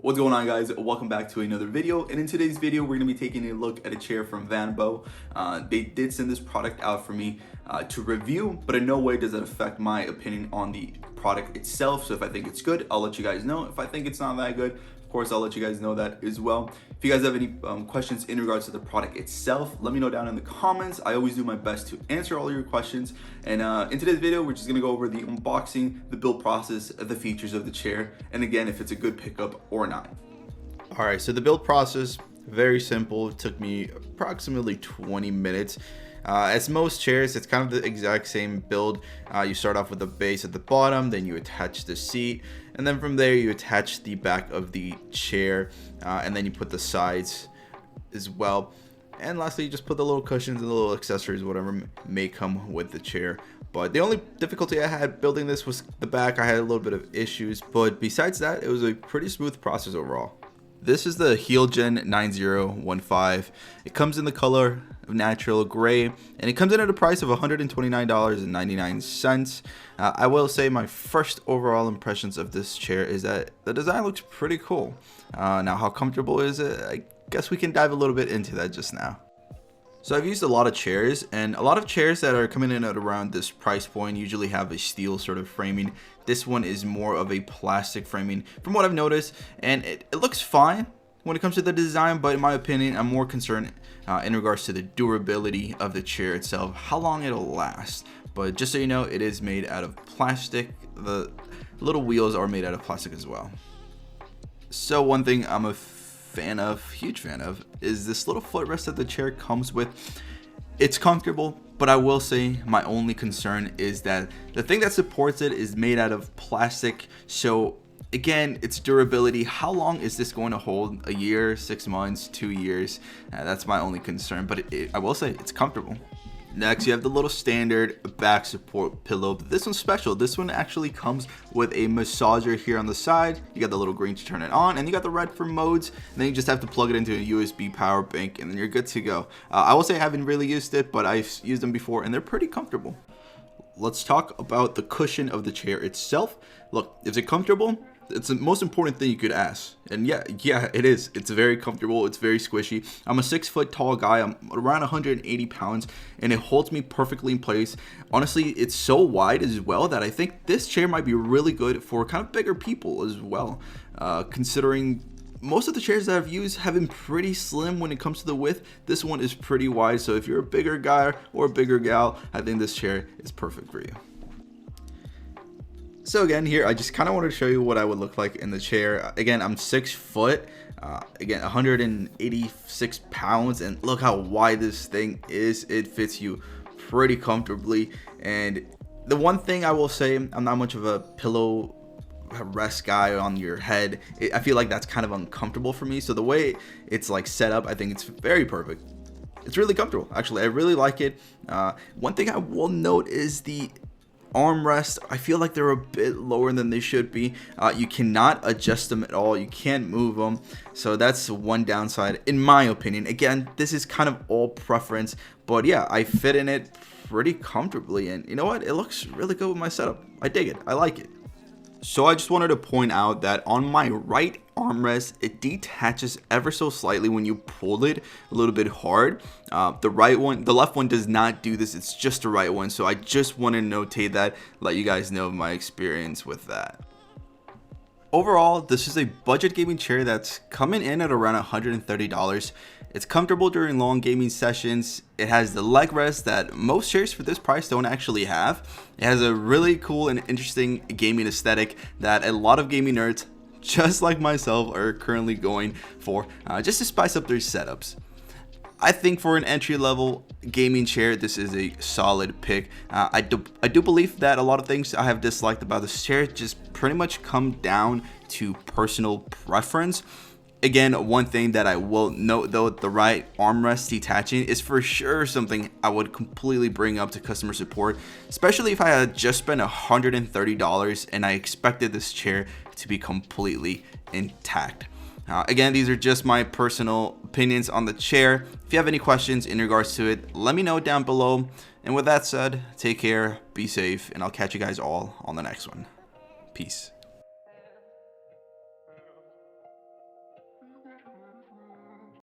What's going on, guys? Welcome back to another video, and in today's video we're going to be taking a look at a chair from Vanbow. They did send this product out for me to review, but in no way does it affect my opinion on the product itself. So if I think it's good, I'll let you guys know. If I think it's not that good, of course I'll let you guys know that as well. If you guys have any questions in regards to the product itself, let me know down in the comments. I always do my best to answer all your questions. And in today's video, we're just gonna go over the unboxing, the build process, the features of the chair, and again, if it's a good pickup or not. All right, so the build process, very simple. It took me approximately 20 minutes. As most chairs, it's kind of the exact same build. You start off with the base at the bottom, then you attach the seat, and then from there you attach the back of the chair, and then you put the sides as well. And lastly, you just put the little cushions and the little accessories, whatever may come with the chair. But the only difficulty I had building this was the back. I had a little bit of issues, but besides that, it was a pretty smooth process overall. This is the Healgen 9015. It comes in the color of natural gray, and it comes in at a price of $129.99. I will say my first overall impressions of this chair is that the design looks pretty cool. Now, how comfortable is it? I guess we can dive a little bit into that just now. So I've used a lot of chairs, and a lot of chairs that are coming in at around this price point usually have a steel sort of framing. This one is more of a plastic framing from what I've noticed, and it looks fine when it comes to the design, but in my opinion, I'm more concerned in regards to the durability of the chair itself, how long it'll last. But just so you know, it is made out of plastic. The little wheels are made out of plastic as well. So one thing I'm a huge fan of, is this little footrest that the chair comes with. It's comfortable, but I will say my only concern is that the thing that supports it is made out of plastic. So again, its durability, how long is this going to hold? A year, 6 months, 2 years? That's my only concern, but I will say it's comfortable. Next, you have the little standard back support pillow. This one's special. This one actually comes with a massager here on the side. You got the little green to turn it on, and you got the red for modes. And then you just have to plug it into a USB power bank, and then you're good to go. I will say I haven't really used it, but I've used them before, and they're pretty comfortable. Let's talk about the cushion of the chair itself. Look, is it comfortable? It's the most important thing you could ask. And yeah, it is. It's very comfortable. It's very squishy. I'm a 6 foot tall guy. I'm around 180 pounds, and it holds me perfectly in place. Honestly, it's so wide as well that I think this chair might be really good for kind of bigger people as well. Considering most of the chairs that I've used have been pretty slim when it comes to the width. This one is pretty wide. So if you're a bigger guy or a bigger gal, I think this chair is perfect for you. So again, here I just kind of wanted to show you what I would look like in the chair. Again, I'm 6 foot, again 186 pounds, and look how wide this thing is. It fits you pretty comfortably. And the one thing I will say, I'm not much of a pillow rest guy on your head. I feel like that's kind of uncomfortable for me. So the way it's like set up, I think it's very perfect. It's really comfortable. Actually, I really like it. One thing I will note is the armrest. I feel like they're a bit lower than they should be. You cannot adjust them at all. You can't move them. So that's one downside in my opinion. Again, this is kind of all preference, but yeah, I fit in it pretty comfortably, and you know what? It looks really good with my setup. I dig it. I like it. So I just wanted to point out that on my right armrest, it detaches ever so slightly when you pull it a little bit hard. The left one does not do this. It's just the right one. So I just want to notate that, let you guys know my experience with that. Overall, this is a budget gaming chair that's coming in at around $130. It's comfortable during long gaming sessions. It has the leg rest that most chairs for this price don't actually have. It has a really cool and interesting gaming aesthetic that a lot of gaming nerds, just like myself, are currently going for, just to spice up their setups. I think for an entry-level gaming chair, this is a solid pick. I do believe that a lot of things I have disliked about this chair just pretty much come down to personal preference. Again, one thing that I will note though, the right armrest detaching is for sure something I would completely bring up to customer support, especially if I had just spent $130 and I expected this chair to be completely intact. Again, these are just my personal opinions on the chair. If you have any questions in regards to it, let me know down below. And with that said, take care, be safe, and I'll catch you guys all on the next one. Peace.